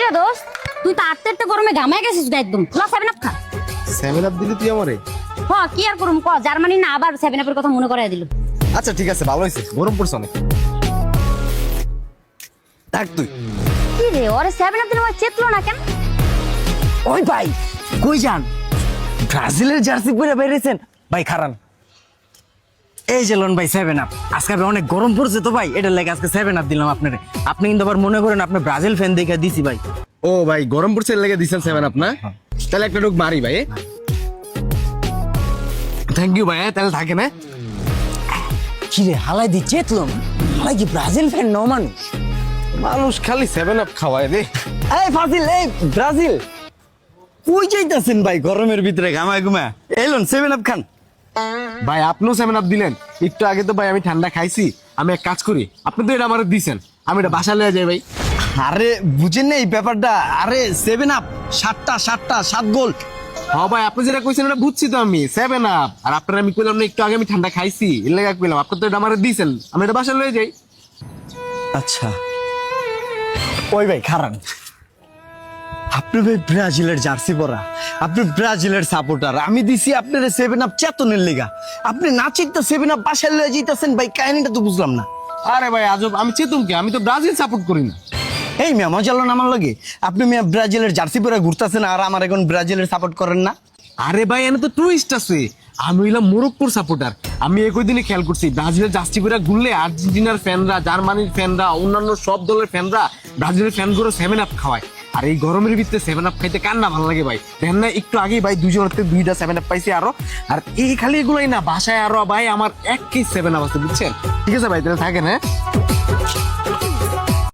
রে দোস্ত, তুই তো আটতে গরমে ঘামায় গেছিস গা একদম। ল 7 আপ খা। 7 আপ দিলি তুই আমারে? হ, কি আর করুম ক, জার্মানি না আবার 7 আপের কথা মনে করাই দিল। আচ্ছা ঠিক আছে, ভালো হয়েছে, গরম পড়ছে অনেক। থাক তুই। কি রে, ওরে 7 আপ দিলে ওই চেতলো না কেন? ওই ভাই কই যান? ব্রাজিলের জার্সি পরে বেরিয়েছেন ভাই, খারান। এই যে লোন ভাই 7 আপ, আজকে অনেক গরম পড়ছে তো ভাই, এটা লেগে আজকে 7 আপ দিলাম আপনারে। আপনি কিন্তু আবার মনে করেন আপনি ব্রাজিল ফ্যান দেখে দিছি ভাই। ও ভাই, গরম পড়ছে লেগে দিছেন 7 আপ না? তাহলে একটা ডুক মারি ভাই। থ্যাংক ইউ ভাই, তাহলে থাকে না? কি রে হালাই দি চেতলম, হালাই কি ব্রাজিল ফ্যান ন মানুষ? মানুষ খালি 7 আপ খাওয়ায় রে। এই ফাজিল, এই ব্রাজিল কই যাইতাছেন ভাই গরমের ভিতরে ঘামায় ঘুমা? এলন 7 আপ খান। ভাই আপনিও 7 আপ দিলেন? একটু আগে তো ভাই আমি ঠান্ডা খাইছি। আমি এক কাজ করি, আপনি তো এটা আমার দিছেন, আমি এটা বাসা লয়ে যাই ভাই। আরে বুঝেন না এই ব্যাপারটা? আরে 7 আপ 7 গোল। হ্যাঁ ভাই, আপনি যেটা কইছেন এটা বুঝছি তো আমি, 7 আপ। আর আপনার আমি কইলাম না একটু আগে আমি ঠান্ডা খাইছি, এর লাগা কইলাম। আপনি তো এটা আমার দিছেন, আমি এটা বাসা লয়ে যাই। আচ্ছা ওই ভাই খারান, আপনি ভাই ব্রাজিলের জার্সি পরা, আপনি ব্রাজিলের সাপোর্টার, আমি দিছি আপনার 7 আপ চেতনের লেগা, আপনি না চিন্তা 7 আপ বাসায় লয়ে যাইতাছেন ভাই, কাহিনীটা তো বুঝলাম না। আরে ভাই আজব, আমি চেতন কে? আমি তো ব্রাজিল সাপোর্ট করি না। এই মিয়া মজা না আমার লাগে, আপনি মিয়া ব্রাজিলের জার্সি পরে ঘুরতেছেন আর আমার এখন ব্রাজিলের সাপোর্ট করেন না। আরে ভাই এনে তো টুইস্ট আছে, আমি হইলাম মোরক্কোর সাপোর্টার। আমি একই দিনে খেয়াল করছি ব্রাজিলের জার্সি পরে ঘুরলে আর্জেন্টিনার ফ্যানরা, জার্মানির ফ্যানরা, অন্যান্য সব দলের ফ্যানরা ব্রাজিলের ফ্যানগুলো 7 আপ খাওয়ায়। আর এই গরমের ভিতরে 7 আপ খাইতে কার না ভালো লাগে ভাই? দেখেন না একটু আগেই ভাই 2 7 আপ পাইছি আরো। আর এই খালি এগুলোই না, বাসায় আরো ভাই আমার 1 কেজি 7 আপ আছে, বুঝছেন? ঠিক আছে ভাই, তাহলে থাকেন। হ্যাঁ